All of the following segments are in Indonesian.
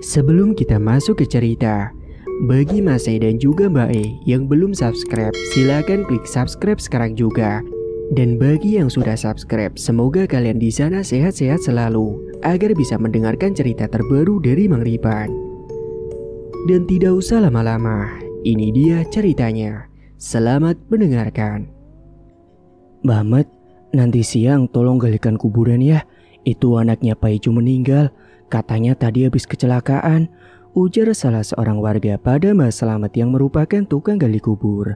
Sebelum kita masuk ke cerita, bagi Mas E dan juga Mbak E yang belum subscribe, silakan klik subscribe sekarang juga. Dan bagi yang sudah subscribe, semoga kalian di sana sehat-sehat selalu agar bisa mendengarkan cerita terbaru dari Mang Ripan. Dan tidak usah lama-lama, ini dia ceritanya. Selamat mendengarkan. Mbak Ahmad, nanti siang tolong galikan kuburan ya. Itu anaknya Pak Ijo meninggal. Katanya tadi habis kecelakaan, ujar salah seorang warga pada Mbak Selamat yang merupakan tukang gali kubur.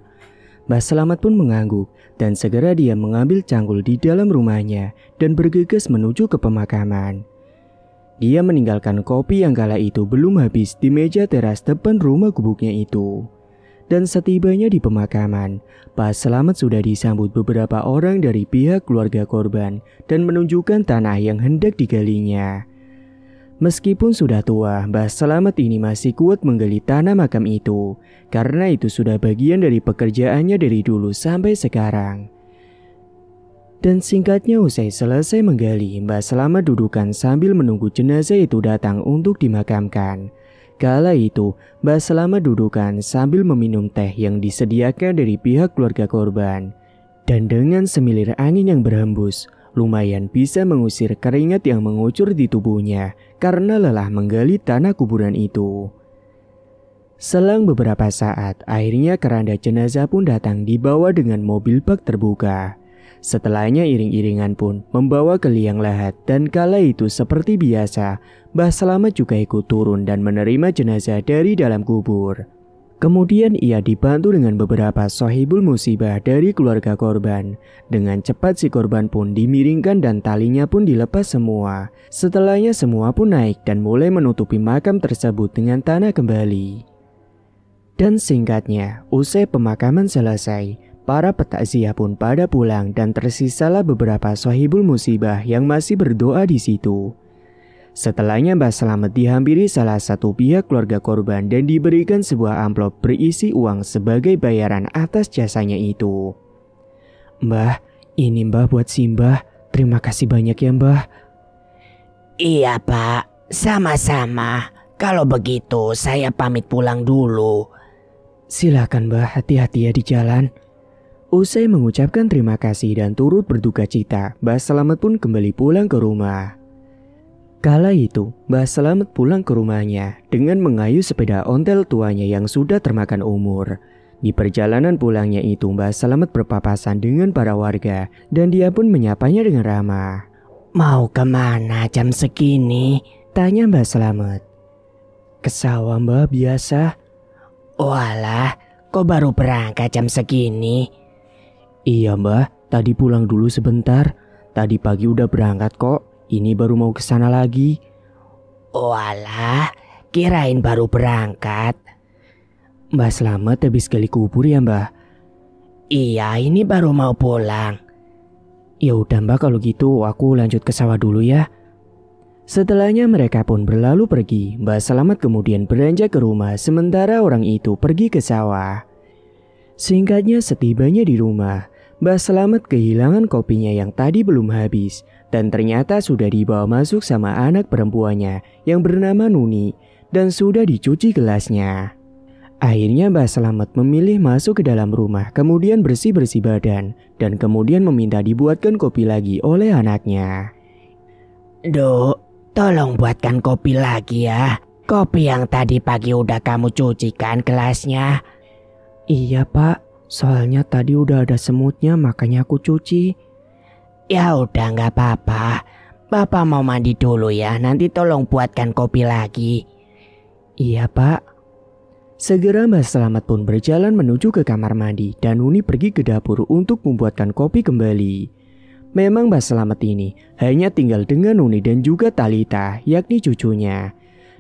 Mbak Selamat pun mengangguk dan segera dia mengambil cangkul di dalam rumahnya dan bergegas menuju ke pemakaman. Dia meninggalkan kopi yang kala itu belum habis di meja teras depan rumah gubuknya itu. Dan setibanya di pemakaman, Pak Selamat sudah disambut beberapa orang dari pihak keluarga korban dan menunjukkan tanah yang hendak digalinya. Meskipun sudah tua, Mbah Selamat ini masih kuat menggali tanah makam itu, karena itu sudah bagian dari pekerjaannya dari dulu sampai sekarang. Dan singkatnya usai selesai menggali, Mbah Selamat dudukkan sambil menunggu jenazah itu datang untuk dimakamkan. Kala itu, Mbah Selamat dudukkan sambil meminum teh yang disediakan dari pihak keluarga korban. Dan dengan semilir angin yang berhembus, lumayan bisa mengusir keringat yang mengucur di tubuhnya karena lelah menggali tanah kuburan itu. Selang beberapa saat, akhirnya keranda jenazah pun datang dibawa dengan mobil bak terbuka. Setelahnya iring-iringan pun membawa ke liang lahat dan kala itu seperti biasa, Mbah Selamat juga ikut turun dan menerima jenazah dari dalam kubur. Kemudian ia dibantu dengan beberapa sohibul musibah dari keluarga korban. Dengan cepat si korban pun dimiringkan dan talinya pun dilepas semua. Setelahnya semua pun naik dan mulai menutupi makam tersebut dengan tanah kembali. Dan singkatnya, usai pemakaman selesai, para petakziah pun pada pulang dan tersisalah beberapa sohibul musibah yang masih berdoa di situ. Setelahnya Mbah Selamat dihampiri salah satu pihak keluarga korban dan diberikan sebuah amplop berisi uang sebagai bayaran atas jasanya itu. Mbah, ini Mbah buat si Mbah. Terima kasih banyak ya Mbah. Iya Pak, sama-sama. Kalau begitu saya pamit pulang dulu. Silakan Mbah, hati-hati ya di jalan. Usai mengucapkan terima kasih dan turut berduka cita, Mbah Selamat pun kembali pulang ke rumah. Kala itu, Mbah Selamat pulang ke rumahnya dengan mengayuh sepeda ontel tuanya yang sudah termakan umur. Di perjalanan pulangnya itu, Mbah Selamat berpapasan dengan para warga dan dia pun menyapanya dengan ramah. Mau kemana jam segini? Tanya Mbah Selamat. Ke sawah Mbah, biasa. Walah, kok baru berangkat jam segini? Iya Mbah, tadi pulang dulu sebentar. Tadi pagi udah berangkat kok. Ini baru mau ke sana lagi. Walah, kirain baru berangkat. Mbah Selamat habis gali kubur ya Mbah? Iya, ini baru mau pulang. Ya udah Mbah, kalau gitu aku lanjut ke sawah dulu ya. Setelahnya mereka pun berlalu pergi. Mbah Selamat kemudian beranjak ke rumah sementara orang itu pergi ke sawah. Singkatnya setibanya di rumah, Mbah Selamat kehilangan kopinya yang tadi belum habis. Dan ternyata sudah dibawa masuk sama anak perempuannya yang bernama Nuni dan sudah dicuci gelasnya. Akhirnya Mbah Selamat memilih masuk ke dalam rumah kemudian bersih-bersih badan dan kemudian meminta dibuatkan kopi lagi oleh anaknya. Duk, tolong buatkan kopi lagi ya. Kopi yang tadi pagi udah kamu cucikan gelasnya. Iya Pak, soalnya tadi udah ada semutnya makanya aku cuci. Ya udah nggak apa-apa. Bapak mau mandi dulu ya. Nanti tolong buatkan kopi lagi. Iya Pak. Segera Mbah Selamat pun berjalan menuju ke kamar mandi dan Nuni pergi ke dapur untuk membuatkan kopi kembali. Memang Mbah Selamat ini hanya tinggal dengan Nuni dan juga Talita, yakni cucunya.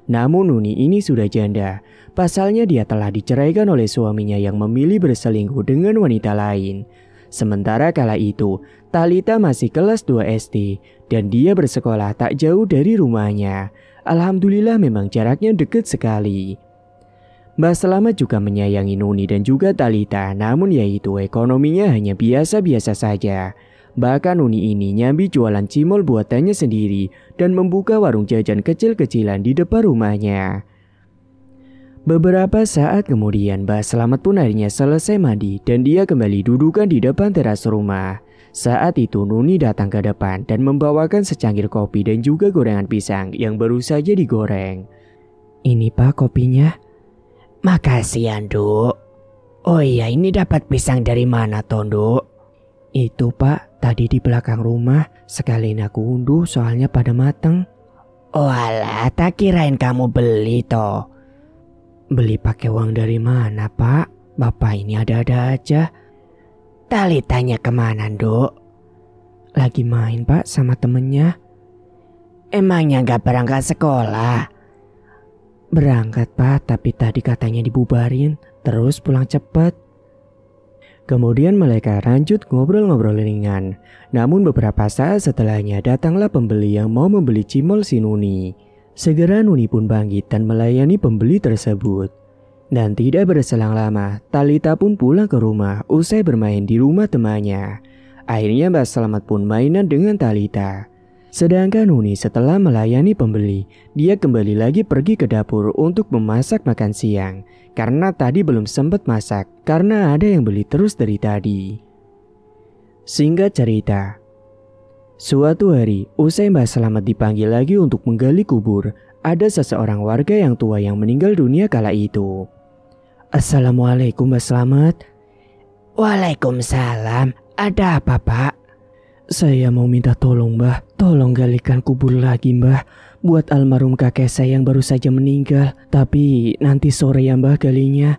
Namun Nuni ini sudah janda. Pasalnya dia telah diceraikan oleh suaminya yang memilih berselingkuh dengan wanita lain. Sementara kala itu, Talita masih kelas 2 SD dan dia bersekolah tak jauh dari rumahnya. Alhamdulillah memang jaraknya dekat sekali. Mbah Selamat juga menyayangi Nuni dan juga Talita, namun yaitu ekonominya hanya biasa-biasa saja. Bahkan Nuni ini nyambi jualan cimol buatannya sendiri dan membuka warung jajan kecil-kecilan di depan rumahnya. Beberapa saat kemudian Mbah Selamat pun akhirnya selesai mandi dan dia kembali dudukan di depan teras rumah. Saat itu Nuni datang ke depan dan membawakan secangkir kopi dan juga gorengan pisang yang baru saja digoreng. Ini Pak kopinya. Makasih ya, Nduk. Oh iya, ini dapat pisang dari mana, Nduk? Itu Pak, tadi di belakang rumah. Sekalian aku unduh soalnya pada mateng. Oh alah, tak kirain kamu beli toh. Beli pakai uang dari mana Pak? Bapak ini ada-ada aja. Talitanya kemana, Nduk? Lagi main Pak sama temennya. Emangnya gak berangkat sekolah? Berangkat Pak, tapi tadi katanya dibubarin, terus pulang cepet. Kemudian mereka lanjut ngobrol-ngobrol ringan. Namun beberapa saat setelahnya datanglah pembeli yang mau membeli cimol si Nuni. Segera Nuni pun bangkit dan melayani pembeli tersebut. Dan tidak berselang lama, Talita pun pulang ke rumah usai bermain di rumah temannya. Akhirnya Mbak Selamat pun mainan dengan Talita. Sedangkan Nuni setelah melayani pembeli, dia kembali lagi pergi ke dapur untuk memasak makan siang. Karena tadi belum sempat masak, karena ada yang beli terus dari tadi. Singkat cerita, suatu hari usai Mbak Selamat dipanggil lagi untuk menggali kubur, ada seseorang warga yang tua yang meninggal dunia kala itu. Assalamualaikum Mbak Selamat. Waalaikumsalam. Ada apa, Pak? Saya mau minta tolong Mbah. Tolong galikan kubur lagi Mbah. Buat almarhum kakek saya yang baru saja meninggal. Tapi nanti sore ya Mbah galinya.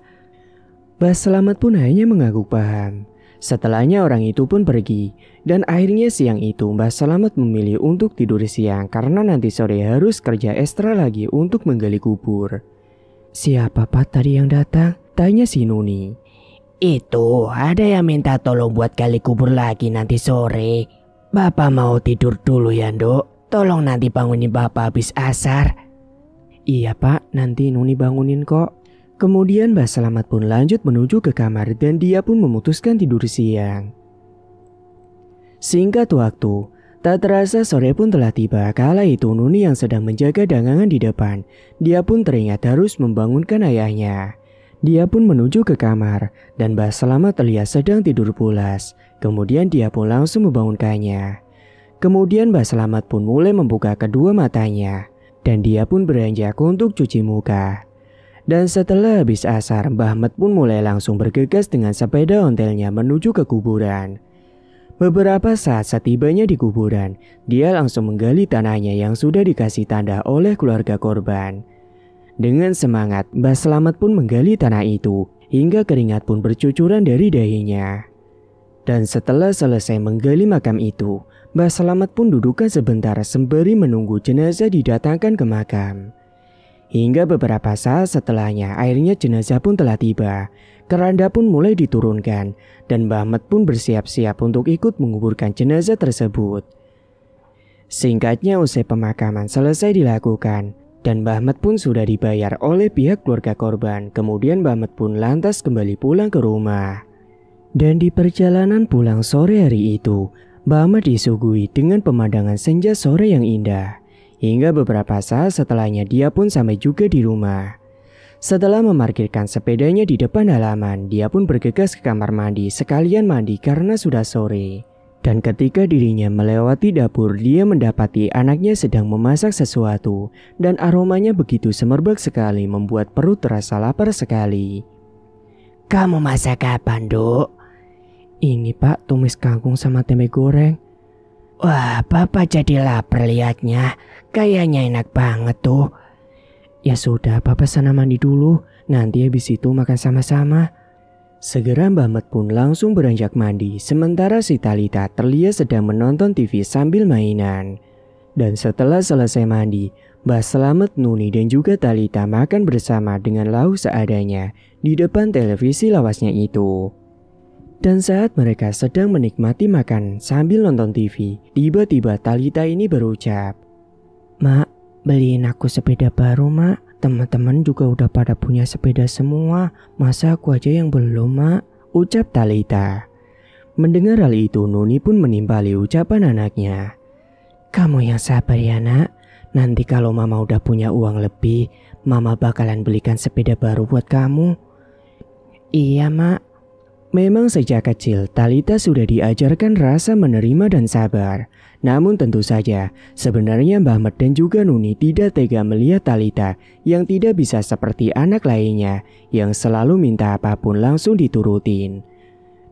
Mbah Selamat pun hanya mengangguk paham. Setelahnya orang itu pun pergi. Dan akhirnya siang itu Mbah Selamat memilih untuk tidur siang karena nanti sore harus kerja ekstra lagi untuk menggali kubur. Siapa Pak tadi yang datang? Tanya si Nuni. Itu ada yang minta tolong buat gali kubur lagi nanti sore. Bapak mau tidur dulu ya, Nduk. Tolong nanti bangunin Bapak habis asar. Iya Pak, nanti Nuni bangunin kok. Kemudian Mbah Selamat pun lanjut menuju ke kamar dan dia pun memutuskan tidur siang. Singkat waktu, tak terasa sore pun telah tiba. Kala itu Nuni yang sedang menjaga dagangan di depan. Dia pun teringat harus membangunkan ayahnya. Dia pun menuju ke kamar dan Mbah Selamat terlihat sedang tidur pulas. Kemudian dia pun langsung membangunkannya. Kemudian Mbah Selamat pun mulai membuka kedua matanya. Dan dia pun beranjak untuk cuci muka. Dan setelah habis asar, Mbah Ahmad pun mulai langsung bergegas dengan sepeda ontelnya menuju ke kuburan. Beberapa saat setibanya di kuburan, dia langsung menggali tanahnya yang sudah dikasih tanda oleh keluarga korban. Dengan semangat, Mbah Selamat pun menggali tanah itu, hingga keringat pun bercucuran dari dahinya. Dan setelah selesai menggali makam itu, Mbah Selamat pun dudukkan sebentar sembari menunggu jenazah didatangkan ke makam. Hingga beberapa saat setelahnya, akhirnya jenazah pun telah tiba. Keranda pun mulai diturunkan, dan Mbah Ahmad pun bersiap-siap untuk ikut menguburkan jenazah tersebut. Singkatnya, usai pemakaman selesai dilakukan, dan Mbah Ahmad pun sudah dibayar oleh pihak keluarga korban. Kemudian Mbah Ahmad pun lantas kembali pulang ke rumah. Dan di perjalanan pulang sore hari itu, Mbah Ahmad disuguhi dengan pemandangan senja sore yang indah. Hingga beberapa saat setelahnya dia pun sampai juga di rumah. Setelah memarkirkan sepedanya di depan halaman, dia pun bergegas ke kamar mandi sekalian mandi karena sudah sore. Dan ketika dirinya melewati dapur, dia mendapati anaknya sedang memasak sesuatu dan aromanya begitu semerbak sekali membuat perut terasa lapar sekali. Kamu masak apa, Nduk? Ini Pak, tumis kangkung sama tempe goreng. Wah, Bapak jadi lapar liatnya. Kayaknya enak banget tuh. Ya sudah, Bapak sana mandi dulu. Nanti habis itu makan sama-sama. Segera Mbah Ahmad pun langsung beranjak mandi. Sementara si Talita terlihat sedang menonton TV sambil mainan. Dan setelah selesai mandi, Mbah Selamat, Nuni dan juga Talita makan bersama dengan lauk seadanya di depan televisi lawasnya itu. Dan saat mereka sedang menikmati makan sambil nonton TV, tiba-tiba Talita ini berucap, Mak, beliin aku sepeda baru Mak. Teman-teman juga udah pada punya sepeda semua. Masa aku aja yang belum Mak? Ucap Talita. Mendengar hal itu, Nuni pun menimpali ucapan anaknya. Kamu yang sabar ya nak. Nanti kalau mama udah punya uang lebih, mama bakalan belikan sepeda baru buat kamu. Iya mak. Memang sejak kecil Talitha sudah diajarkan rasa menerima dan sabar. Namun tentu saja sebenarnya Mbah Met dan juga Nuni tidak tega melihat Talitha yang tidak bisa seperti anak lainnya yang selalu minta apapun langsung diturutin.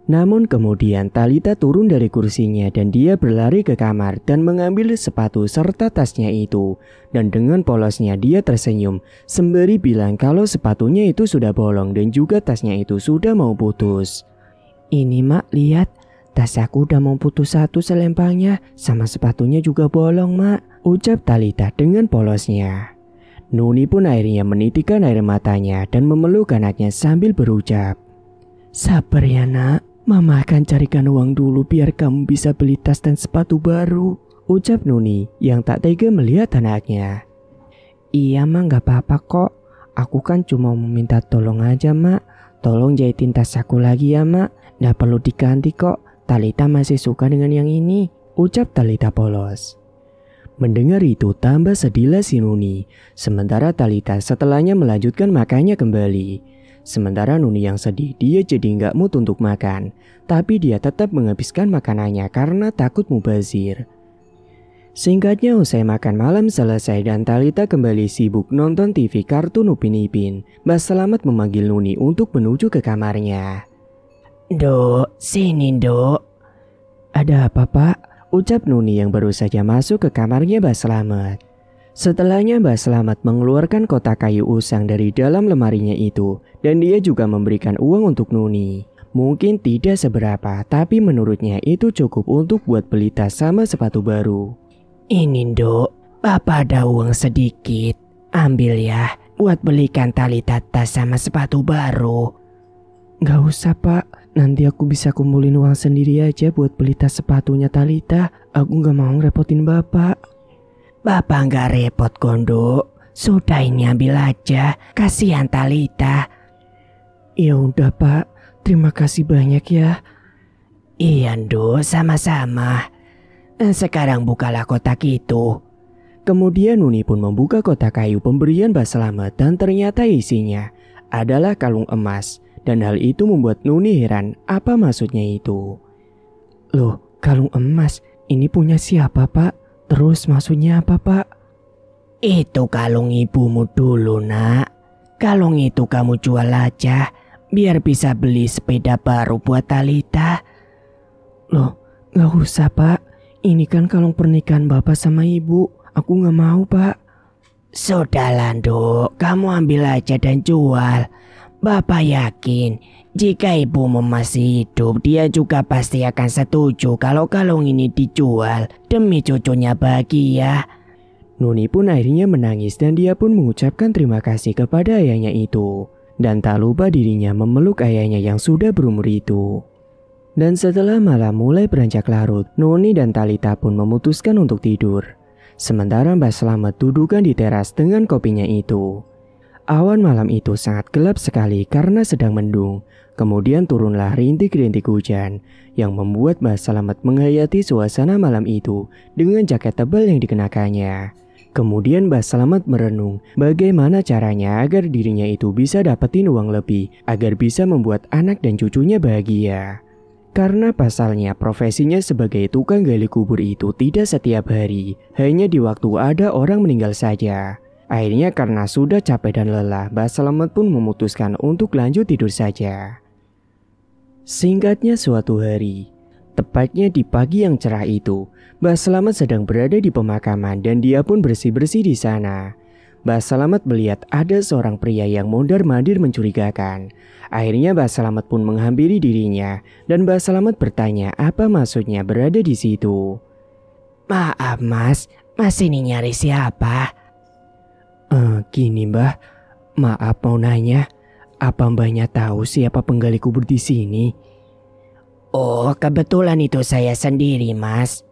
Namun kemudian Talitha turun dari kursinya dan dia berlari ke kamar dan mengambil sepatu serta tasnya itu. Dan dengan polosnya dia tersenyum sembari bilang kalau sepatunya itu sudah bolong dan juga tasnya itu sudah mau putus. Ini mak lihat, tas aku udah mau putus satu selempangnya, sama sepatunya juga bolong mak, ucap Talitha dengan polosnya. Nuni pun akhirnya menitikkan air matanya dan memeluk anaknya sambil berucap, sabar ya nak. Mama akan carikan uang dulu biar kamu bisa beli tas dan sepatu baru, ucap Nuni yang tak tega melihat anaknya. Iya mak, gak apa-apa kok. Aku kan cuma meminta tolong aja mak. Tolong jahitin tas aku lagi ya mak. Gak perlu diganti kok. Talitha masih suka dengan yang ini, ucap Talitha polos. Mendengar itu tambah sedihlah si Nuni. Sementara Talitha setelahnya melanjutkan makannya kembali. Sementara Nuni yang sedih, dia jadi nggak mood untuk makan. Tapi dia tetap menghabiskan makanannya karena takut mubazir. Singkatnya usai makan malam selesai dan Talitha kembali sibuk nonton TV kartun Upin Ipin, Mbah Selamat memanggil Nuni untuk menuju ke kamarnya. Dok, sini dok. Ada apa pak? Ucap Nuni yang baru saja masuk ke kamarnya Mbah Selamat. Setelahnya Mbah Selamat mengeluarkan kotak kayu usang dari dalam lemarinya itu dan dia juga memberikan uang untuk Nuni. Mungkin tidak seberapa tapi menurutnya itu cukup untuk buat beli tas sama sepatu baru. Ini dok, Bapak ada uang sedikit. Ambil ya buat belikan Talitha tas sama sepatu baru. Gak usah pak, nanti aku bisa kumpulin uang sendiri aja buat beli tas sepatunya Talitha. Aku gak mau ngerepotin bapak. Bapak gak repot Gondo. Sudah ini ambil aja. Kasihan Talitha. Ya udah pak. Terima kasih banyak ya. Iya Ndo, sama-sama. Sekarang bukalah kotak itu. Kemudian Nuni pun membuka kotak kayu pemberian Mbah Selamat dan ternyata isinya adalah kalung emas. Dan hal itu membuat Nuni heran apa maksudnya itu. Loh, kalung emas ini punya siapa pak? Terus maksudnya apa pak? Itu kalung ibumu dulu nak. Kalung itu kamu jual aja biar bisa beli sepeda baru buat Talitha. Loh, gak usah pak. Ini kan kalung pernikahan bapak sama ibu. Aku gak mau pak. Sudahlah Dok, kamu ambil aja dan jual. Bapak yakin jika ibumu masih hidup, dia juga pasti akan setuju kalau kalung ini dijual demi cucunya bahagia. Nuni pun akhirnya menangis dan dia pun mengucapkan terima kasih kepada ayahnya itu. Dan tak lupa dirinya memeluk ayahnya yang sudah berumur itu. Dan setelah malam mulai beranjak larut, Nuni dan Talitha pun memutuskan untuk tidur. Sementara Mbah Selamat dudukkan di teras dengan kopinya itu. Awan malam itu sangat gelap sekali karena sedang mendung. Kemudian turunlah rintik-rintik hujan yang membuat Mbah Selamat menghayati suasana malam itu dengan jaket tebal yang dikenakannya. Kemudian Mbah Selamat merenung bagaimana caranya agar dirinya itu bisa dapetin uang lebih agar bisa membuat anak dan cucunya bahagia. Karena pasalnya profesinya sebagai tukang gali kubur itu tidak setiap hari, hanya di waktu ada orang meninggal saja. Akhirnya karena sudah capek dan lelah, Mbah Selamat pun memutuskan untuk lanjut tidur saja. Singkatnya suatu hari, tepatnya di pagi yang cerah itu, Mbah Selamat sedang berada di pemakaman dan dia pun bersih-bersih di sana. Mbah Selamat melihat ada seorang pria yang mondar-mandir mencurigakan. Akhirnya Mbah Selamat pun menghampiri dirinya dan Mbah Selamat bertanya apa maksudnya berada di situ. Maaf mas ini nyari siapa? Gini mbah, maaf mau nanya, apa mbahnya tahu siapa penggali kubur di sini? Oh, kebetulan itu saya sendiri mas.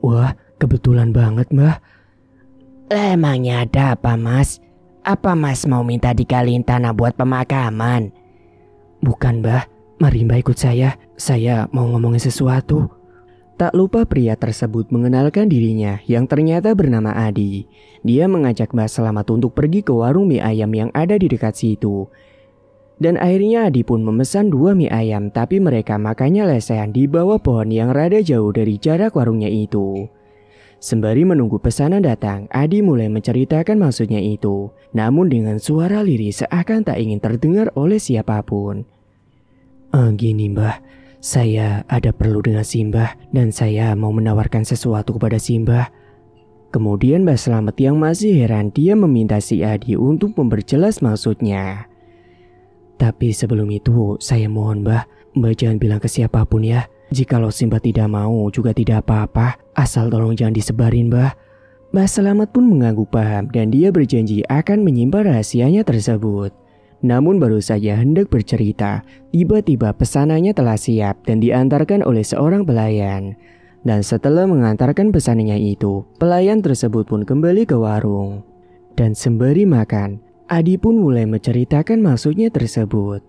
Wah, kebetulan banget mbah. Emangnya ada apa mas? Apa mas mau minta dikaliin tanah buat pemakaman? Bukan mbah, Mari Mbah ikut saya mau ngomongin sesuatu. Tak lupa pria tersebut mengenalkan dirinya yang ternyata bernama Adi. Dia mengajak Mbah Selamat untuk pergi ke warung mie ayam yang ada di dekat situ. Dan akhirnya Adi pun memesan 2 mie ayam, tapi mereka makannya lesehan di bawah pohon yang rada jauh dari jarak warungnya itu. Sembari menunggu pesanan datang, Adi mulai menceritakan maksudnya itu. Namun dengan suara lirih seakan tak ingin terdengar oleh siapapun. Gini Mbah, saya ada perlu dengan Simbah dan saya mau menawarkan sesuatu kepada Simbah. Kemudian Mbah Selamat yang masih heran, dia meminta si Adi untuk memperjelas maksudnya. Tapi sebelum itu saya mohon Mbah jangan bilang ke siapapun ya. Jikalau Simbah tidak mau juga tidak apa-apa, asal tolong jangan disebarin Mbah. Mbah Selamat pun mengangguk paham dan dia berjanji akan menyimpan rahasianya tersebut. Namun baru saja hendak bercerita, tiba-tiba pesanannya telah siap dan diantarkan oleh seorang pelayan. Dan setelah mengantarkan pesanannya itu, pelayan tersebut pun kembali ke warung. Dan sembari makan, Adi pun mulai menceritakan maksudnya tersebut.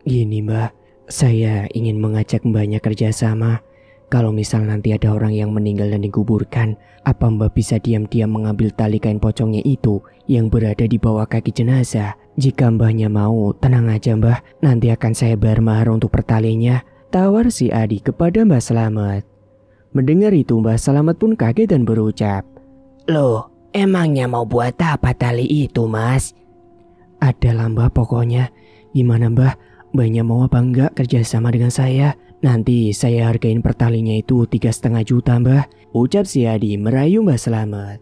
Gini Mbah, saya ingin mengajak Mbahnya kerjasama. Kalau misal nanti ada orang yang meninggal dan dikuburkan, apa Mbah bisa diam-diam mengambil tali kain pocongnya itu yang berada di bawah kaki jenazah? Jika Mbahnya mau, tenang aja Mbah, nanti akan saya bayar mahar untuk pertalinya, tawar si Adi kepada Mbah Selamat. Mendengar itu Mbah Selamat pun kaget dan berucap, "Loh, emangnya mau buat apa tali itu Mas?" "Adalah Mbah pokoknya. Gimana Mbah, Mbahnya mau apa enggak kerjasama dengan saya? Nanti saya hargain pertalinya itu 3,5 juta Mbah," ucap si Adi merayu Mbah Selamat.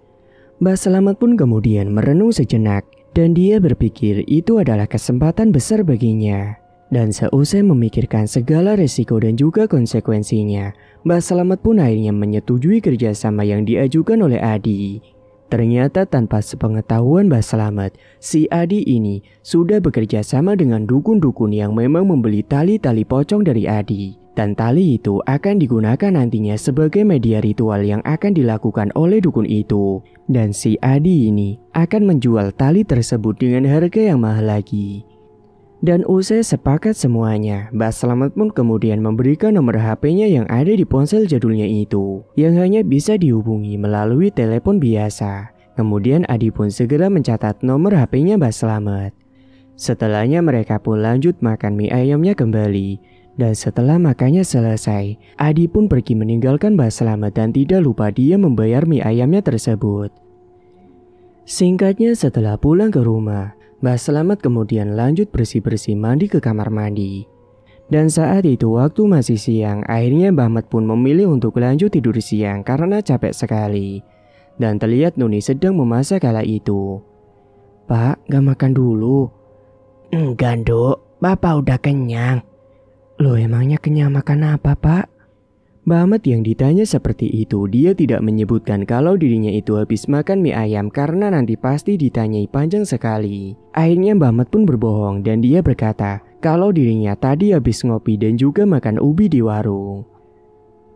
Mbah Selamat pun kemudian merenung sejenak dan dia berpikir itu adalah kesempatan besar baginya. Dan seusai memikirkan segala resiko dan juga konsekuensinya, Mbah Selamat pun akhirnya menyetujui kerjasama yang diajukan oleh Adi. Ternyata tanpa sepengetahuan Mbah Selamat, si Adi ini sudah bekerja sama dengan dukun-dukun yang memang membeli tali-tali pocong dari Adi. Dan tali itu akan digunakan nantinya sebagai media ritual yang akan dilakukan oleh dukun itu. Dan si Adi ini akan menjual tali tersebut dengan harga yang mahal lagi. Dan usai sepakat semuanya, Mbah Selamat pun kemudian memberikan nomor HP-nya yang ada di ponsel jadulnya itu, yang hanya bisa dihubungi melalui telepon biasa. Kemudian Adi pun segera mencatat nomor HP-nya Mbah Selamat. Setelahnya mereka pun lanjut makan mie ayamnya kembali. Dan setelah makannya selesai, Adi pun pergi meninggalkan Mbah Selamat dan tidak lupa dia membayar mie ayamnya tersebut. Singkatnya setelah pulang ke rumah, Mbah Selamat kemudian lanjut bersih-bersih mandi ke kamar mandi. Dan saat itu waktu masih siang, akhirnya Mbah Mat pun memilih untuk lanjut tidur siang karena capek sekali. Dan terlihat Nuni sedang memasak kala itu. "Pak, gak makan dulu?" "Enggak Dok, Bapak udah kenyang." "Loh emangnya kenyang makan apa Pak?" Mbah Mat yang ditanya seperti itu, dia tidak menyebutkan kalau dirinya itu habis makan mie ayam karena nanti pasti ditanyai panjang sekali. Akhirnya Mbah Mat pun berbohong dan dia berkata kalau dirinya tadi habis ngopi dan juga makan ubi di warung.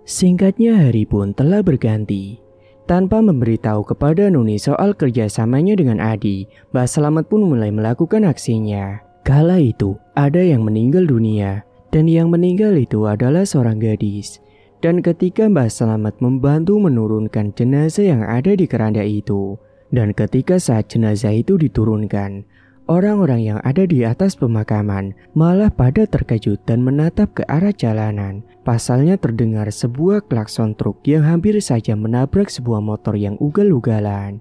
Singkatnya hari pun telah berganti. Tanpa memberitahu kepada Nuni soal kerjasamanya dengan Adi, Mbah Selamat pun mulai melakukan aksinya. Kala itu ada yang meninggal dunia dan yang meninggal itu adalah seorang gadis. Dan ketika Mbah Selamat membantu menurunkan jenazah yang ada di keranda itu, dan ketika saat jenazah itu diturunkan, orang-orang yang ada di atas pemakaman malah pada terkejut dan menatap ke arah jalanan. Pasalnya terdengar sebuah klakson truk yang hampir saja menabrak sebuah motor yang ugal-ugalan.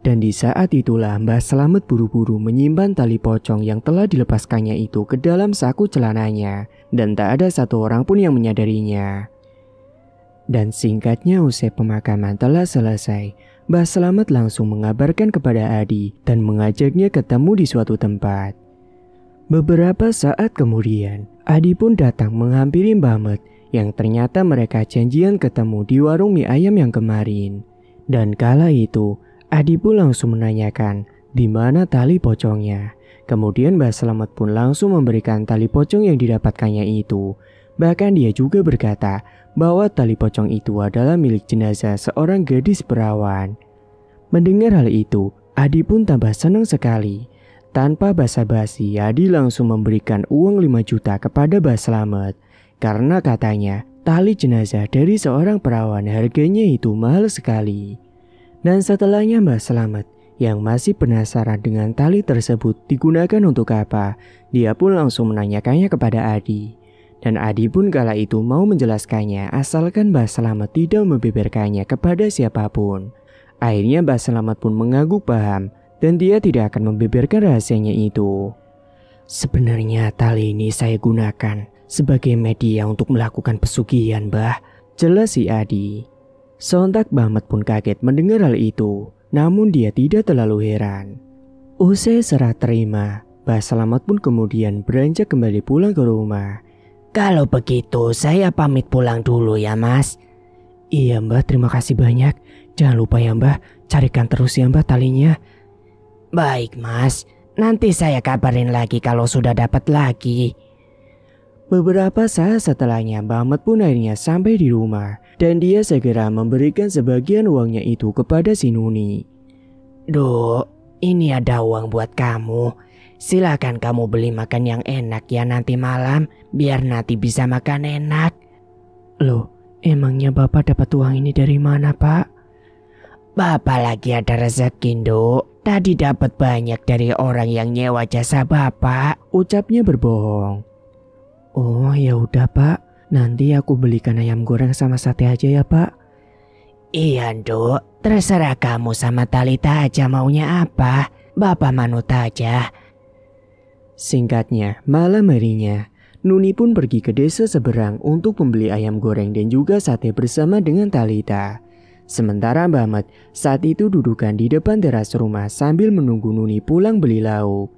Dan di saat itulah Mbah Selamat buru-buru menyimpan tali pocong yang telah dilepaskannya itu ke dalam saku celananya, dan tak ada satu orang pun yang menyadarinya. Dan singkatnya usai pemakaman telah selesai, Mbah Selamat langsung mengabarkan kepada Adi dan mengajaknya ketemu di suatu tempat. Beberapa saat kemudian, Adi pun datang menghampiri Mbah Mat yang ternyata mereka janjian ketemu di warung mie ayam yang kemarin. Dan kala itu, Adi pun langsung menanyakan di mana tali pocongnya. Kemudian Mbah Selamat pun langsung memberikan tali pocong yang didapatkannya itu. Bahkan dia juga berkata bahwa tali pocong itu adalah milik jenazah seorang gadis perawan. Mendengar hal itu, Adi pun tambah senang sekali. Tanpa basa-basi, Adi langsung memberikan uang 5 juta kepada Mbah Slamet. Karena katanya, tali jenazah dari seorang perawan harganya itu mahal sekali. Dan setelahnya Mbah Slamet yang masih penasaran dengan tali tersebut digunakan untuk apa, dia pun langsung menanyakannya kepada Adi. Dan Adi pun kala itu mau menjelaskannya asalkan Mbah Slamet tidak membeberkannya kepada siapapun. Akhirnya Mbah Slamet pun mengangguk paham dan dia tidak akan membeberkan rahasianya itu. Sebenarnya tali ini saya gunakan sebagai media untuk melakukan pesugihan, Mbah. Jelas si Adi. Sontak Bahmat pun kaget mendengar hal itu, namun dia tidak terlalu heran. Usai serah terima, Mbah Slamet pun kemudian beranjak kembali pulang ke rumah. Kalau begitu saya pamit pulang dulu ya Mas. Iya Mbah, terima kasih banyak. Jangan lupa ya Mbah, carikan terus ya Mbah talinya. Baik Mas, nanti saya kabarin lagi kalau sudah dapat lagi. Beberapa saat setelahnya Bahmat pun akhirnya sampai di rumah dan dia segera memberikan sebagian uangnya itu kepada si Nuni. Duk, ini ada uang buat kamu. Silakan kamu beli makan yang enak ya nanti malam, biar nanti bisa makan enak. Loh, emangnya Bapak dapat uang ini dari mana Pak? Bapak lagi ada rezeki Duk. Tadi dapat banyak dari orang yang nyewa jasa Bapak. Ucapnya berbohong. Oh ya udah Pak, nanti aku belikan ayam goreng sama sate aja ya Pak. Iya Duk, terserah kamu sama Talita aja maunya apa. Bapak manut aja. Singkatnya, malam harinya, Nuni pun pergi ke desa seberang untuk membeli ayam goreng dan juga sate bersama dengan Talita. Sementara Bahmat saat itu dudukan di depan teras rumah sambil menunggu Nuni pulang beli lauk.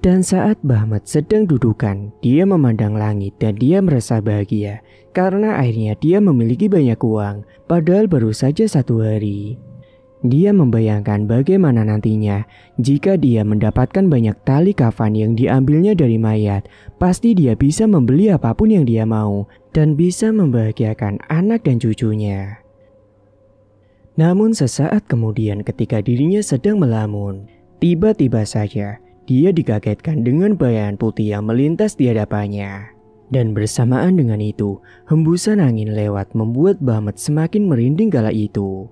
Dan saat Bahmat sedang dudukan, dia memandang langit dan dia merasa bahagia karena akhirnya dia memiliki banyak uang, padahal baru saja 1 hari. Dia membayangkan bagaimana nantinya jika dia mendapatkan banyak tali kafan yang diambilnya dari mayat, pasti dia bisa membeli apapun yang dia mau dan bisa membahagiakan anak dan cucunya. Namun sesaat kemudian ketika dirinya sedang melamun, tiba-tiba saja dia dikagetkan dengan bayangan putih yang melintas di hadapannya. Dan bersamaan dengan itu, hembusan angin lewat membuat Bahmat semakin merinding kala itu.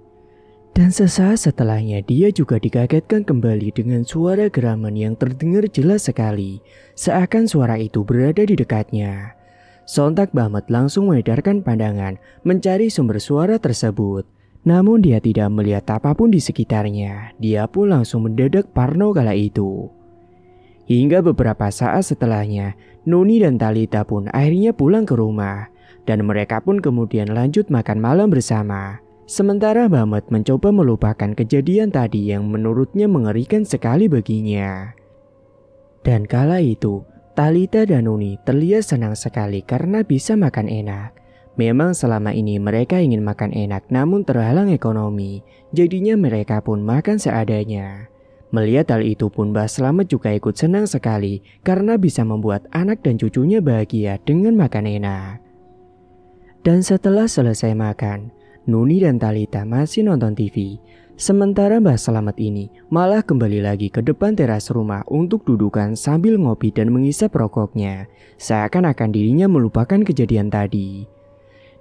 Dan sesaat setelahnya dia juga dikagetkan kembali dengan suara geraman yang terdengar jelas sekali, seakan suara itu berada di dekatnya. Sontak Bahmat langsung mengedarkan pandangan mencari sumber suara tersebut. Namun dia tidak melihat apapun di sekitarnya, dia pun langsung mendadak parno kala itu. Hingga beberapa saat setelahnya, Nuni dan Talita pun akhirnya pulang ke rumah. Dan mereka pun kemudian lanjut makan malam bersama. Sementara Bahmat mencoba melupakan kejadian tadi yang menurutnya mengerikan sekali baginya. Dan kala itu, Talita dan Nuni terlihat senang sekali karena bisa makan enak. Memang selama ini mereka ingin makan enak namun terhalang ekonomi, jadinya mereka pun makan seadanya. Melihat hal itu pun Mbah Slamet juga ikut senang sekali karena bisa membuat anak dan cucunya bahagia dengan makan enak. Dan setelah selesai makan, Nuni dan Talita masih nonton TV. Sementara Mbah Slamet ini malah kembali lagi ke depan teras rumah untuk dudukan sambil ngopi dan mengisap rokoknya, seakan-akan dirinya melupakan kejadian tadi.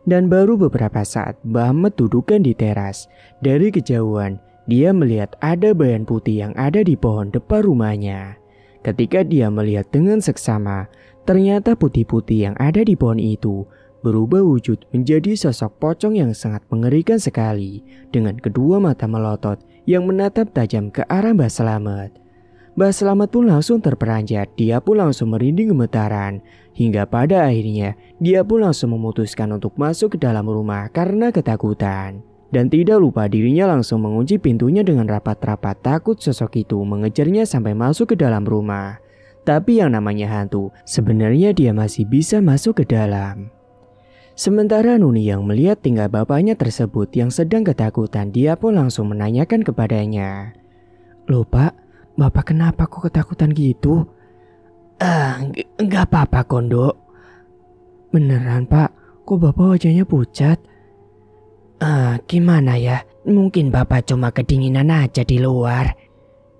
Dan baru beberapa saat Bahmat dudukan di teras. Dari kejauhan, dia melihat ada bayangan putih yang ada di pohon depan rumahnya. Ketika dia melihat dengan seksama, ternyata putih-putih yang ada di pohon itu berubah wujud menjadi sosok pocong yang sangat mengerikan sekali, dengan kedua mata melotot yang menatap tajam ke arah Mbah Slamet. Mbah Slamet pun langsung terperanjat, dia pun langsung merinding gemetaran. Hingga pada akhirnya, dia pun langsung memutuskan untuk masuk ke dalam rumah karena ketakutan. Dan tidak lupa dirinya langsung mengunci pintunya dengan rapat-rapat, takut sosok itu mengejarnya sampai masuk ke dalam rumah. Tapi yang namanya hantu, sebenarnya dia masih bisa masuk ke dalam. Sementara Nuni yang melihat tingkah bapaknya tersebut yang sedang ketakutan, dia pun langsung menanyakan kepadanya. Loh Pak, Bapak kenapa kok ketakutan gitu? Enggak apa-apa Kondo. Beneran Pak, kok Bapak wajahnya pucat? Gimana ya? Mungkin Bapak cuma kedinginan aja di luar.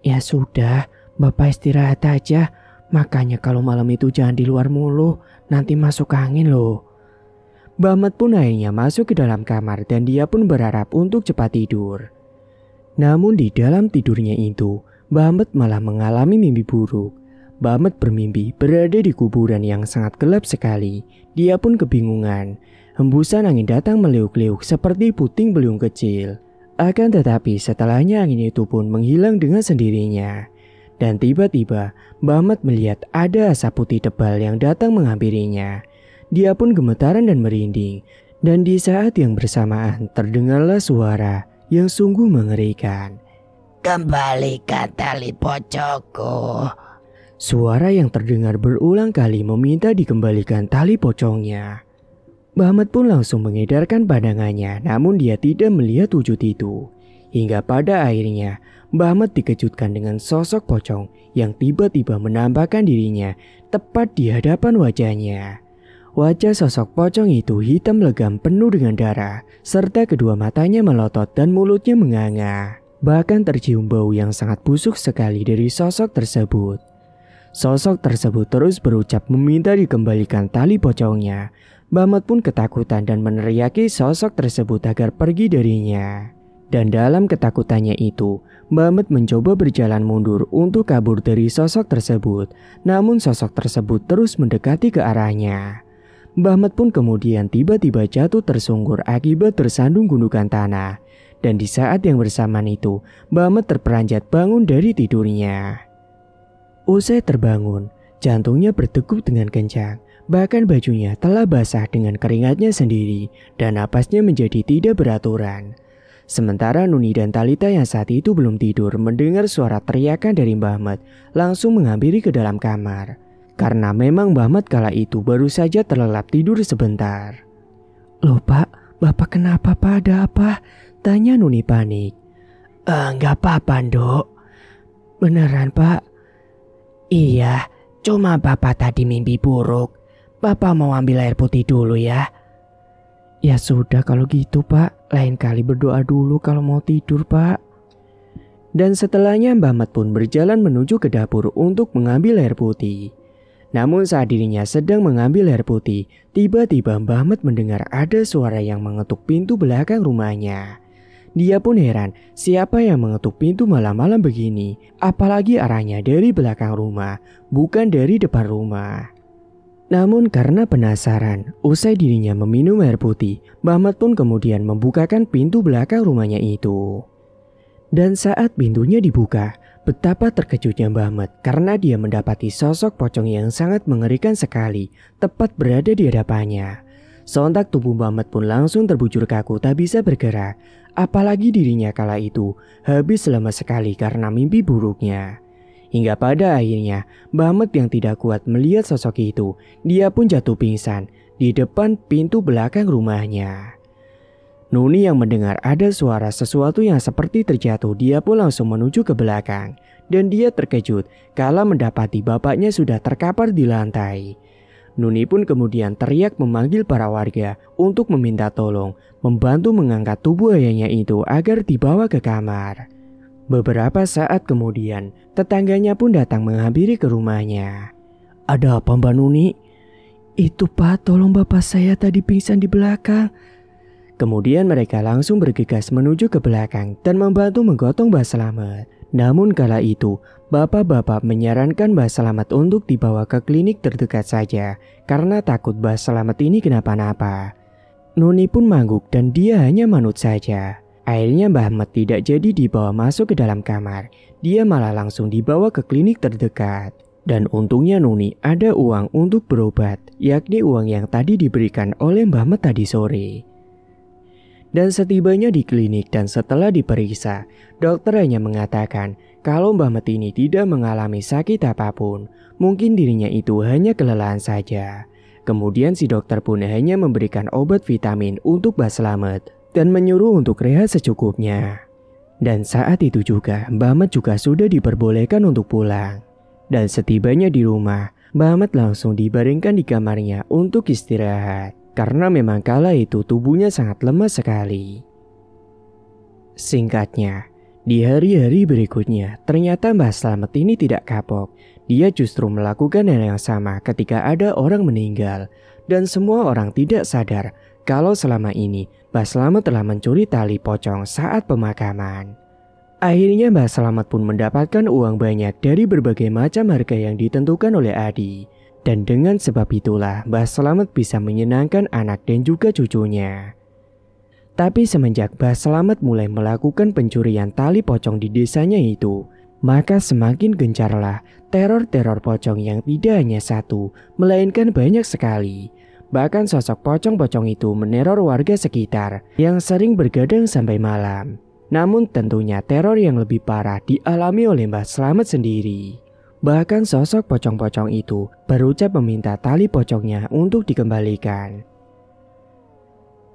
Ya sudah, Bapak istirahat aja. Makanya kalau malam itu jangan di luar mulu, nanti masuk angin loh. Mbah Ahmad pun akhirnya masuk ke dalam kamar dan dia pun berharap untuk cepat tidur. Namun di dalam tidurnya itu, Mbah Ahmad malah mengalami mimpi buruk. Mbah Ahmad bermimpi berada di kuburan yang sangat gelap sekali. Dia pun kebingungan. Hembusan angin datang meliuk-liuk seperti puting beliung kecil. Akan tetapi setelahnya angin itu pun menghilang dengan sendirinya. Dan tiba-tiba Mbah Ahmad melihat ada asap putih tebal yang datang menghampirinya. Dia pun gemetaran dan merinding. Dan di saat yang bersamaan terdengarlah suara yang sungguh mengerikan. Kembalikan tali pocongku. Suara yang terdengar berulang kali meminta dikembalikan tali pocongnya. Mbah Ahmad pun langsung mengedarkan pandangannya, namun dia tidak melihat wujud itu. Hingga pada akhirnya, Mbah Ahmad dikejutkan dengan sosok pocong yang tiba-tiba menampakkan dirinya tepat di hadapan wajahnya. Wajah sosok pocong itu hitam legam penuh dengan darah, serta kedua matanya melotot dan mulutnya menganga. Bahkan tercium bau yang sangat busuk sekali dari sosok tersebut. Sosok tersebut terus berucap meminta dikembalikan tali pocongnya. Mbah Ahmad pun ketakutan dan meneriaki sosok tersebut agar pergi darinya. Dan dalam ketakutannya itu, Mbah Ahmad mencoba berjalan mundur untuk kabur dari sosok tersebut. Namun sosok tersebut terus mendekati ke arahnya. Mbah Ahmad pun kemudian tiba-tiba jatuh tersungkur akibat tersandung gundukan tanah. Dan di saat yang bersamaan itu, Mbah Ahmad terperanjat bangun dari tidurnya. Usai terbangun, jantungnya berdegup dengan kencang. Bahkan bajunya telah basah dengan keringatnya sendiri dan napasnya menjadi tidak beraturan. Sementara Nuni dan Talita yang saat itu belum tidur mendengar suara teriakan dari Mbah Ahmad langsung menghampiri ke dalam kamar. Karena memang Mbah Ahmad kala itu baru saja terlelap tidur sebentar. Loh Pak, Bapak kenapa Pak? Ada apa? Tanya Nuni panik. Enggak apa-apa, Nduk. Beneran Pak? Iya, cuma Bapak tadi mimpi buruk. Bapak mau ambil air putih dulu ya. Ya sudah kalau gitu Pak, lain kali berdoa dulu kalau mau tidur Pak. Dan setelahnya Mbah Ahmad pun berjalan menuju ke dapur untuk mengambil air putih. Namun saat dirinya sedang mengambil air putih, tiba-tiba Mbah Ahmad mendengar ada suara yang mengetuk pintu belakang rumahnya. Dia pun heran siapa yang mengetuk pintu malam-malam begini, apalagi arahnya dari belakang rumah, bukan dari depan rumah. Namun karena penasaran, usai dirinya meminum air putih, Mbah Ahmad pun kemudian membukakan pintu belakang rumahnya itu. Dan saat pintunya dibuka, betapa terkejutnya Mbah Ahmad karena dia mendapati sosok pocong yang sangat mengerikan sekali tepat berada di hadapannya. Sontak tubuh Mbah Ahmad pun langsung terbujur kaku tak bisa bergerak, apalagi dirinya kala itu habis lemas sekali karena mimpi buruknya. Hingga pada akhirnya Mbah Ahmad yang tidak kuat melihat sosok itu, dia pun jatuh pingsan di depan pintu belakang rumahnya. Nuni yang mendengar ada suara sesuatu yang seperti terjatuh, dia pun langsung menuju ke belakang. Dan dia terkejut kala mendapati bapaknya sudah terkapar di lantai. Nuni pun kemudian teriak memanggil para warga untuk meminta tolong, membantu mengangkat tubuh ayahnya itu agar dibawa ke kamar. Beberapa saat kemudian, tetangganya pun datang menghampiri ke rumahnya. Ada apa Mbak Nuni? Itu Pak, tolong bapak saya tadi pingsan di belakang. Kemudian mereka langsung bergegas menuju ke belakang dan membantu menggotong Mbah Slamet. Namun kala itu, bapak-bapak menyarankan Mbah Slamet untuk dibawa ke klinik terdekat saja karena takut Mbah Slamet ini kenapa-napa. Nuni pun mangguk dan dia hanya manut saja. Akhirnya Mbah Ahmad tidak jadi dibawa masuk ke dalam kamar. Dia malah langsung dibawa ke klinik terdekat. Dan untungnya Nuni ada uang untuk berobat, yakni uang yang tadi diberikan oleh Mbah Ahmad tadi sore. Dan setibanya di klinik dan setelah diperiksa, dokter hanya mengatakan kalau Mbah Ahmad ini tidak mengalami sakit apapun, mungkin dirinya itu hanya kelelahan saja. Kemudian si dokter pun hanya memberikan obat vitamin untuk Mbah Slamet dan menyuruh untuk rehat secukupnya. Dan saat itu juga Mbah Ahmad juga sudah diperbolehkan untuk pulang. Dan setibanya di rumah, Mbah Ahmad langsung dibaringkan di kamarnya untuk istirahat. Karena memang kala itu tubuhnya sangat lemah sekali. Singkatnya, Di hari-hari berikutnya, ternyata Mbah Slamet ini tidak kapok. Dia justru melakukan hal yang sama ketika ada orang meninggal. Dan semua orang tidak sadar kalau selama ini Mbah Slamet telah mencuri tali pocong saat pemakaman. Akhirnya Mbah Slamet pun mendapatkan uang banyak dari berbagai macam harga yang ditentukan oleh Adi. Dan dengan sebab itulah Mbah Slamet bisa menyenangkan anak dan juga cucunya. Tapi semenjak Mbah Slamet mulai melakukan pencurian tali pocong di desanya itu, maka semakin gencarlah teror-teror pocong yang tidak hanya satu, melainkan banyak sekali. Bahkan sosok pocong-pocong itu meneror warga sekitar yang sering bergadang sampai malam. Namun tentunya teror yang lebih parah dialami oleh Mbah Slamet sendiri. Bahkan sosok pocong-pocong itu berucap meminta tali pocongnya untuk dikembalikan.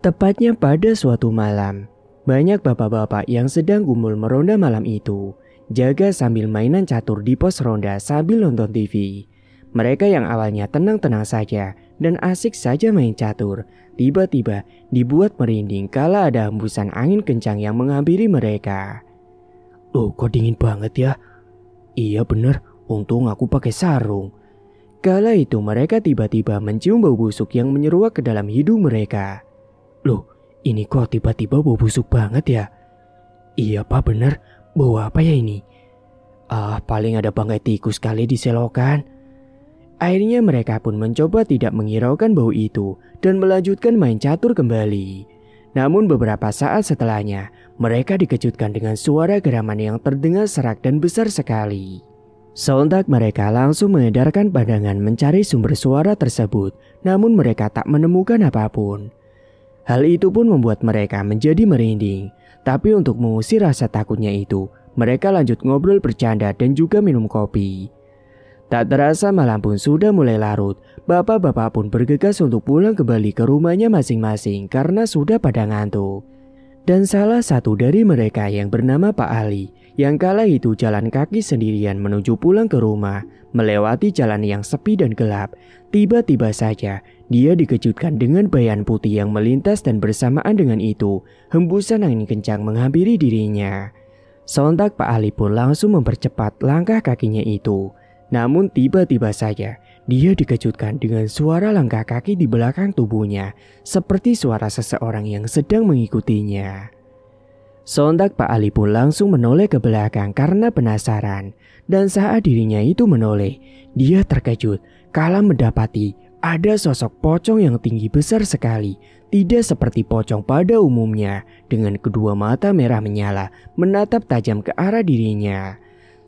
Tepatnya pada suatu malam, banyak bapak-bapak yang sedang gumul meronda malam itu jaga sambil mainan catur di pos ronda sambil nonton TV. Mereka yang awalnya tenang-tenang saja dan asik saja main catur, tiba-tiba dibuat merinding kala ada hembusan angin kencang yang menghampiri mereka. Loh, kok dingin banget ya? Iya bener, untung aku pakai sarung. Kala itu mereka tiba-tiba mencium bau busuk yang menyeruak ke dalam hidung mereka. Loh, ini kok tiba-tiba bau busuk banget ya? Iya Pak, bener. Bau apa ya ini? Paling ada bangkai tikus kali di selokan. Akhirnya mereka pun mencoba tidak menghiraukan bau itu dan melanjutkan main catur kembali. Namun beberapa saat setelahnya, mereka dikejutkan dengan suara geraman yang terdengar serak dan besar sekali. Sontak mereka langsung mengedarkan pandangan mencari sumber suara tersebut, namun mereka tak menemukan apapun. Hal itu pun membuat mereka menjadi merinding. Tapi untuk mengusir rasa takutnya itu, mereka lanjut ngobrol bercanda dan juga minum kopi. Tak terasa malam pun sudah mulai larut. Bapak-bapak pun bergegas untuk pulang kembali ke rumahnya masing-masing karena sudah pada ngantuk. Dan salah satu dari mereka yang bernama Pak Ali, yang kala itu jalan kaki sendirian menuju pulang ke rumah, melewati jalan yang sepi dan gelap. Tiba-tiba saja dia dikejutkan dengan bayangan putih yang melintas dan bersamaan dengan itu, hembusan angin kencang menghampiri dirinya. Sontak Pak Ali pun langsung mempercepat langkah kakinya itu. Namun tiba-tiba saja dia dikejutkan dengan suara langkah kaki di belakang tubuhnya, seperti suara seseorang yang sedang mengikutinya. Sontak Pak Ali pun langsung menoleh ke belakang karena penasaran. Dan saat dirinya itu menoleh, dia terkejut kala mendapati ada sosok pocong yang tinggi besar sekali, tidak seperti pocong pada umumnya, dengan kedua mata merah menyala menatap tajam ke arah dirinya.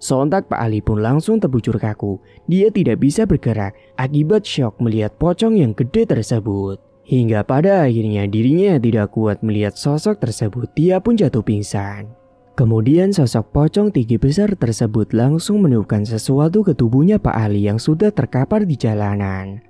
Sontak Pak Ali pun langsung terbujur kaku. Dia tidak bisa bergerak akibat syok melihat pocong yang gede tersebut. Hingga pada akhirnya dirinya tidak kuat melihat sosok tersebut, dia pun jatuh pingsan. Kemudian sosok pocong tinggi besar tersebut langsung meniupkan sesuatu ke tubuhnya Pak Ali yang sudah terkapar di jalanan.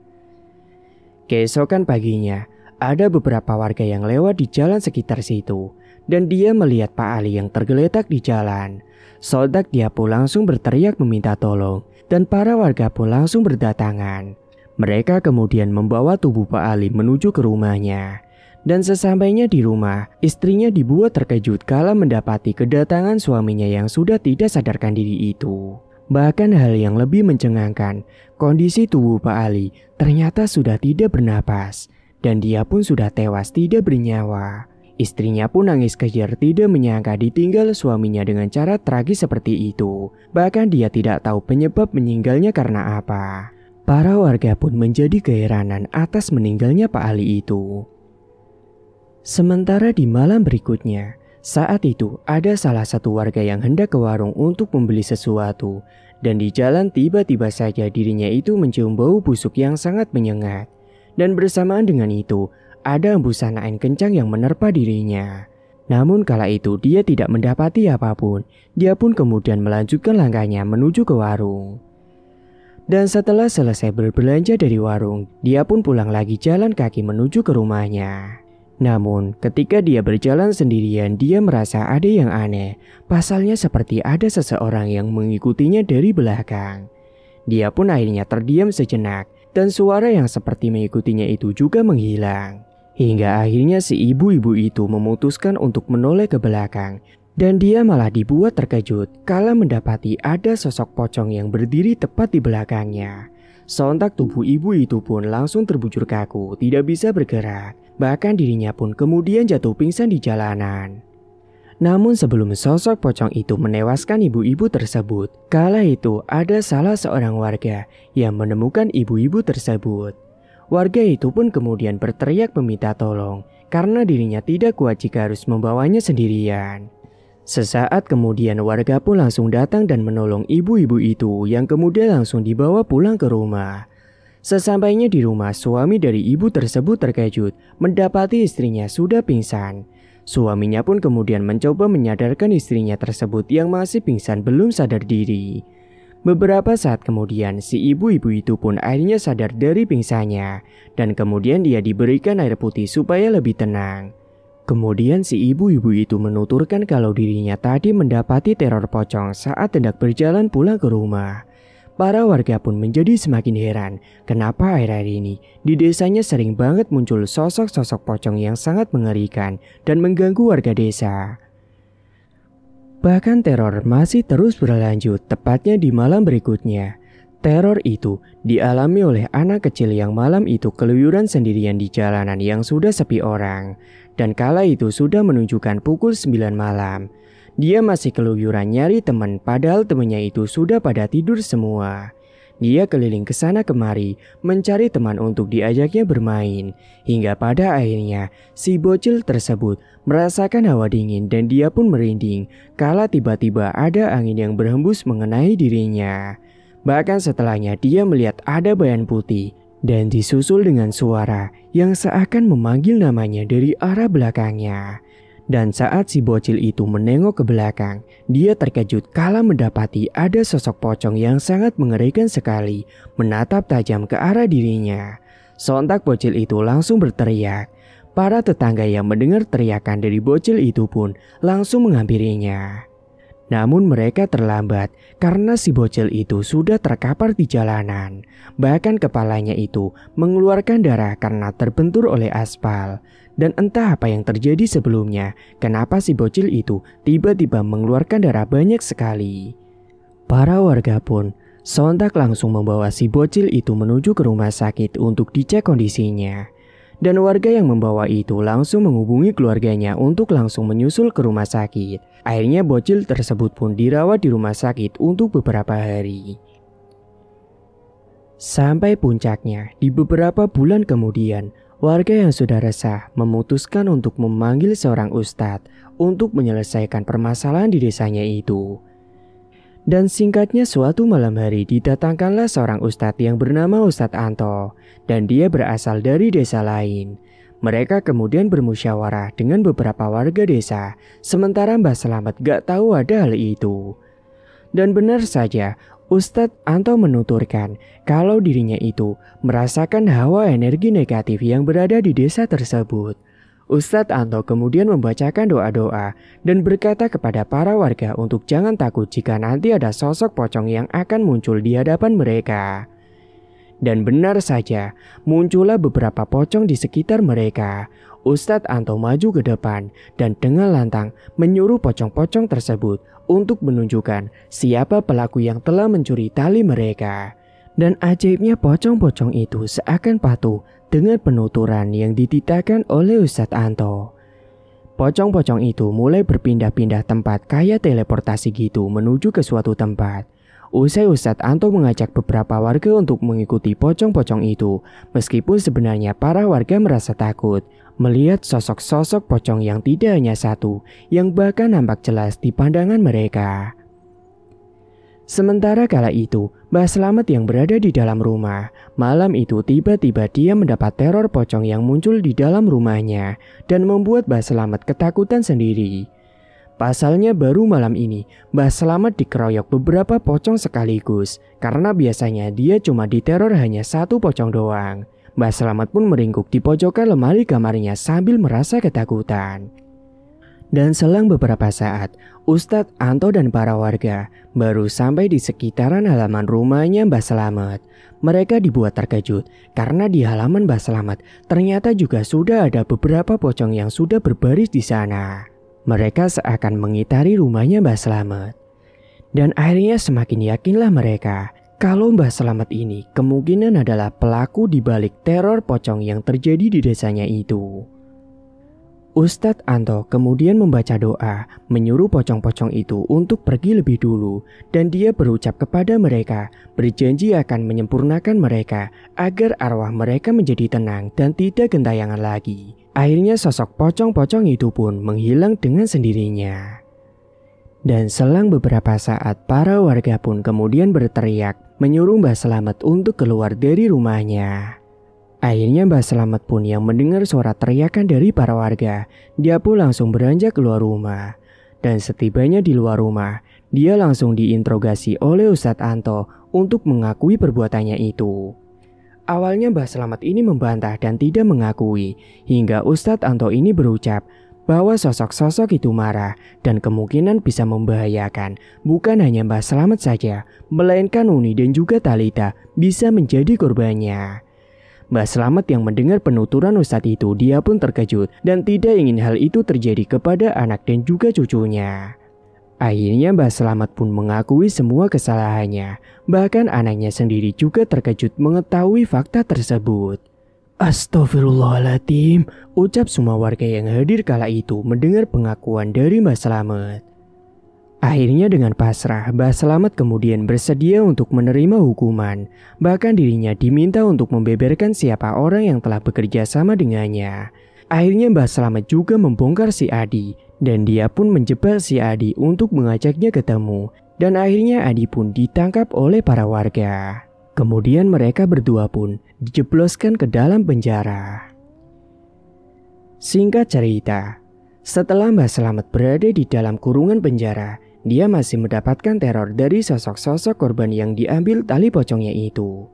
Keesokan paginya, ada beberapa warga yang lewat di jalan sekitar situ, dan dia melihat Pak Ali yang tergeletak di jalan. Sontak dia pun langsung berteriak meminta tolong, dan para warga pun langsung berdatangan. Mereka kemudian membawa tubuh Pak Ali menuju ke rumahnya. Dan sesampainya di rumah, istrinya dibuat terkejut kala mendapati kedatangan suaminya yang sudah tidak sadarkan diri itu. Bahkan hal yang lebih mencengangkan, kondisi tubuh Pak Ali ternyata sudah tidak bernapas, dan dia pun sudah tewas tidak bernyawa. Istrinya pun nangis kejer tidak menyangka ditinggal suaminya dengan cara tragis seperti itu. Bahkan dia tidak tahu penyebab meninggalnya karena apa. Para warga pun menjadi keheranan atas meninggalnya Pak Ali itu. Sementara di malam berikutnya, saat itu ada salah satu warga yang hendak ke warung untuk membeli sesuatu. Dan di jalan tiba-tiba saja dirinya itu mencium bau busuk yang sangat menyengat. Dan bersamaan dengan itu, ada hembusan angin kencang yang menerpa dirinya. Namun kala itu dia tidak mendapati apapun. Dia pun kemudian melanjutkan langkahnya menuju ke warung. Dan setelah selesai berbelanja dari warung, dia pun pulang lagi jalan kaki menuju ke rumahnya. Namun ketika dia berjalan sendirian, dia merasa ada yang aneh. Pasalnya seperti ada seseorang yang mengikutinya dari belakang. Dia pun akhirnya terdiam sejenak, dan suara yang seperti mengikutinya itu juga menghilang. Hingga akhirnya si ibu-ibu itu memutuskan untuk menoleh ke belakang. Dan dia malah dibuat terkejut kala mendapati ada sosok pocong yang berdiri tepat di belakangnya. Sontak tubuh ibu itu pun langsung terbujur kaku, tidak bisa bergerak. Bahkan dirinya pun kemudian jatuh pingsan di jalanan. Namun sebelum sosok pocong itu menewaskan ibu-ibu tersebut, kala itu ada salah seorang warga yang menemukan ibu-ibu tersebut. Warga itu pun kemudian berteriak meminta tolong karena dirinya tidak kuat jika harus membawanya sendirian. Sesaat kemudian warga pun langsung datang dan menolong ibu-ibu itu yang kemudian langsung dibawa pulang ke rumah. Sesampainya di rumah, suami dari ibu tersebut terkejut mendapati istrinya sudah pingsan. Suaminya pun kemudian mencoba menyadarkan istrinya tersebut yang masih pingsan belum sadar diri. Beberapa saat kemudian si ibu-ibu itu pun akhirnya sadar dari pingsannya dan kemudian dia diberikan air putih supaya lebih tenang. Kemudian si ibu-ibu itu menuturkan kalau dirinya tadi mendapati teror pocong saat hendak berjalan pulang ke rumah. Para warga pun menjadi semakin heran kenapa akhir-akhir ini di desanya sering banget muncul sosok-sosok pocong yang sangat mengerikan dan mengganggu warga desa. Bahkan teror masih terus berlanjut tepatnya di malam berikutnya. Teror itu dialami oleh anak kecil yang malam itu keluyuran sendirian di jalanan yang sudah sepi orang. Dan kala itu sudah menunjukkan pukul 9 malam. Dia masih keluyuran nyari teman padahal temannya itu sudah pada tidur semua. Dia keliling ke sana kemari mencari teman untuk diajaknya bermain. Hingga pada akhirnya si bocil tersebut merasakan hawa dingin dan dia pun merinding kala tiba-tiba ada angin yang berhembus mengenai dirinya. Bahkan setelahnya dia melihat ada bayangan putih dan disusul dengan suara yang seakan memanggil namanya dari arah belakangnya. Dan saat si bocil itu menengok ke belakang, dia terkejut kala mendapati ada sosok pocong yang sangat mengerikan sekali menatap tajam ke arah dirinya. Sontak bocil itu langsung berteriak. Para tetangga yang mendengar teriakan dari bocil itu pun langsung menghampirinya. Namun mereka terlambat karena si bocil itu sudah terkapar di jalanan. Bahkan kepalanya itu mengeluarkan darah karena terbentur oleh aspal. Dan entah apa yang terjadi sebelumnya, kenapa si bocil itu tiba-tiba mengeluarkan darah banyak sekali. Para warga pun sontak langsung membawa si bocil itu menuju ke rumah sakit untuk dicek kondisinya. Dan warga yang membawa itu langsung menghubungi keluarganya untuk langsung menyusul ke rumah sakit. Akhirnya bocil tersebut pun dirawat di rumah sakit untuk beberapa hari. Sampai puncaknya, di beberapa bulan kemudian, warga yang sudah resah memutuskan untuk memanggil seorang ustadz untuk menyelesaikan permasalahan di desanya itu. Dan singkatnya suatu malam hari didatangkanlah seorang ustadz yang bernama Ustadz Anto dan dia berasal dari desa lain. Mereka kemudian bermusyawarah dengan beberapa warga desa sementara Mbah Selamet gak tahu ada hal itu. Dan benar saja Ustadz Anto menuturkan kalau dirinya itu merasakan hawa energi negatif yang berada di desa tersebut. Ustadz Anto kemudian membacakan doa-doa dan berkata kepada para warga untuk jangan takut jika nanti ada sosok pocong yang akan muncul di hadapan mereka. Dan benar saja, muncullah beberapa pocong di sekitar mereka. Ustadz Anto maju ke depan dan dengan lantang menyuruh pocong-pocong tersebut untuk menunjukkan siapa pelaku yang telah mencuri tali mereka. Dan ajaibnya pocong-pocong itu seakan patuh dengan penuturan yang dititahkan oleh Ustadz Anto. Pocong-pocong itu mulai berpindah-pindah tempat kayak teleportasi gitu menuju ke suatu tempat. Usai Ustadz Anto mengajak beberapa warga untuk mengikuti pocong-pocong itu, meskipun sebenarnya para warga merasa takut melihat sosok-sosok pocong yang tidak hanya satu, yang bahkan nampak jelas di pandangan mereka. Sementara kala itu, Mbah Selamet yang berada di dalam rumah, malam itu tiba-tiba dia mendapat teror pocong yang muncul di dalam rumahnya dan membuat Mbah Selamet ketakutan sendiri. Pasalnya baru malam ini, Mbah Selamet dikeroyok beberapa pocong sekaligus karena biasanya dia cuma diteror hanya satu pocong doang. Mbah Selamet pun meringkuk di pojokan lemari kamarnya sambil merasa ketakutan. Dan selang beberapa saat, Ustadz Anto dan para warga baru sampai di sekitaran halaman rumahnya Mbah Selamet. Mereka dibuat terkejut karena di halaman Mbah Selamet ternyata juga sudah ada beberapa pocong yang sudah berbaris di sana. Mereka seakan mengitari rumahnya Mbah Slamet. Dan akhirnya semakin yakinlah mereka kalau Mbah Slamet ini kemungkinan adalah pelaku di balik teror pocong yang terjadi di desanya itu. Ustadz Anto kemudian membaca doa, menyuruh pocong-pocong itu untuk pergi lebih dulu, dan dia berucap kepada mereka, berjanji akan menyempurnakan mereka agar arwah mereka menjadi tenang dan tidak gentayangan lagi. Akhirnya sosok pocong-pocong itu pun menghilang dengan sendirinya. Dan selang beberapa saat para warga pun kemudian berteriak menyuruh Mbah Slamet untuk keluar dari rumahnya. Akhirnya Mbah Slamet pun yang mendengar suara teriakan dari para warga, dia pun langsung beranjak keluar rumah. Dan setibanya di luar rumah, dia langsung diinterogasi oleh Ustadz Anto untuk mengakui perbuatannya itu. Awalnya Mbah Slamet ini membantah dan tidak mengakui, hingga Ustadz Anto ini berucap bahwa sosok-sosok itu marah dan kemungkinan bisa membahayakan bukan hanya Mbah Slamet saja, melainkan Uni dan juga Talita bisa menjadi korbannya. Mbah Slamet yang mendengar penuturan Ustadz itu, dia pun terkejut dan tidak ingin hal itu terjadi kepada anak dan juga cucunya. Akhirnya Mbah Slamet pun mengakui semua kesalahannya, bahkan anaknya sendiri juga terkejut mengetahui fakta tersebut. Astaghfirullahaladzim, ucap semua warga yang hadir kala itu mendengar pengakuan dari Mbah Slamet. Akhirnya dengan pasrah, Mbah Slamet kemudian bersedia untuk menerima hukuman. Bahkan dirinya diminta untuk membeberkan siapa orang yang telah bekerja sama dengannya. Akhirnya Mbah Slamet juga membongkar si Adi, dan dia pun menjebak si Adi untuk mengajaknya ketemu. Dan akhirnya Adi pun ditangkap oleh para warga. Kemudian mereka berdua pun dijebloskan ke dalam penjara. Singkat cerita, setelah Mbah Slamet berada di dalam kurungan penjara, dia masih mendapatkan teror dari sosok-sosok korban yang diambil tali pocongnya itu.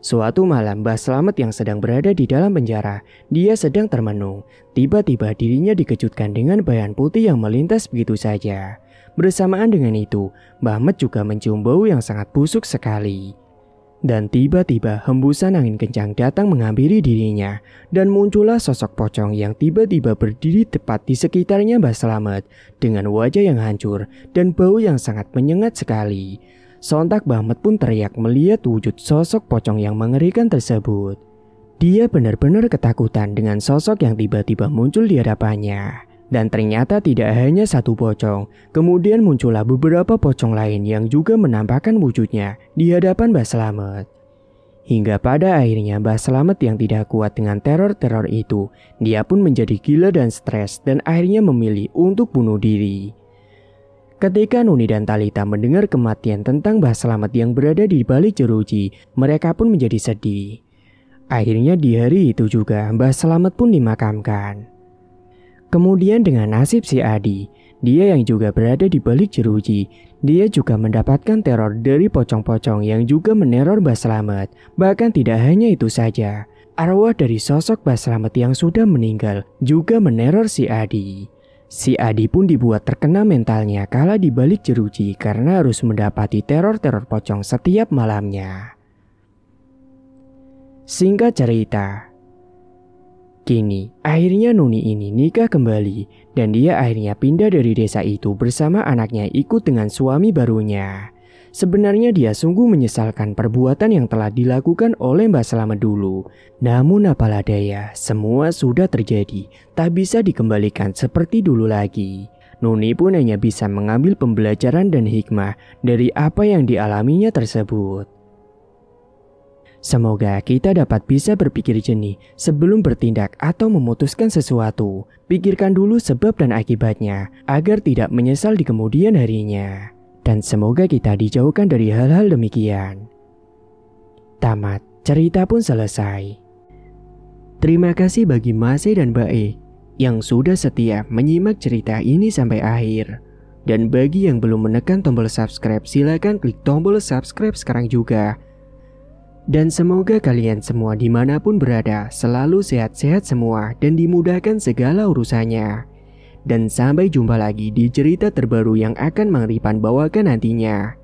Suatu malam Mbah Slamet yang sedang berada di dalam penjara, dia sedang termenung. Tiba-tiba dirinya dikejutkan dengan bayangan putih yang melintas begitu saja. Bersamaan dengan itu, Mbah Met juga mencium bau yang sangat busuk sekali. Dan tiba-tiba hembusan angin kencang datang menghampiri dirinya, dan muncullah sosok pocong yang tiba-tiba berdiri tepat di sekitarnya Mbah Slamet dengan wajah yang hancur dan bau yang sangat menyengat sekali. Sontak Mbah Met pun teriak melihat wujud sosok pocong yang mengerikan tersebut. Dia benar-benar ketakutan dengan sosok yang tiba-tiba muncul di hadapannya. Dan ternyata tidak hanya satu pocong, kemudian muncullah beberapa pocong lain yang juga menampakkan wujudnya di hadapan Mbah Slamet. Hingga pada akhirnya Mbah Slamet yang tidak kuat dengan teror-teror itu, dia pun menjadi gila dan stres dan akhirnya memilih untuk bunuh diri. Ketika Nuni dan Talita mendengar kematian tentang Mbah Slamet yang berada di balik jeruji, mereka pun menjadi sedih. Akhirnya di hari itu juga Mbah Slamet pun dimakamkan. Kemudian dengan nasib si Adi, dia yang juga berada di balik jeruji, dia juga mendapatkan teror dari pocong-pocong yang juga meneror Mbah Slamet. Bahkan tidak hanya itu saja, arwah dari sosok Mbah Slamet yang sudah meninggal juga meneror si Adi. Si Adi pun dibuat terkena mentalnya kala di balik jeruji karena harus mendapati teror-teror pocong setiap malamnya. Singkat cerita, kini, akhirnya Nuni ini nikah kembali dan dia akhirnya pindah dari desa itu bersama anaknya ikut dengan suami barunya. Sebenarnya dia sungguh menyesalkan perbuatan yang telah dilakukan oleh Mbah Slamet dulu. Namun apalah daya, semua sudah terjadi, tak bisa dikembalikan seperti dulu lagi. Nuni pun hanya bisa mengambil pembelajaran dan hikmah dari apa yang dialaminya tersebut. Semoga kita dapat bisa berpikir jernih sebelum bertindak atau memutuskan sesuatu. Pikirkan dulu sebab dan akibatnya agar tidak menyesal di kemudian harinya. Dan semoga kita dijauhkan dari hal-hal demikian. Tamat, cerita pun selesai. Terima kasih bagi Mas E dan Mbak E yang sudah setia menyimak cerita ini sampai akhir. Dan bagi yang belum menekan tombol subscribe, silakan klik tombol subscribe sekarang juga. Dan semoga kalian semua dimanapun berada selalu sehat-sehat semua dan dimudahkan segala urusannya. Dan sampai jumpa lagi di cerita terbaru yang akan Mang Ripan bawakan nantinya.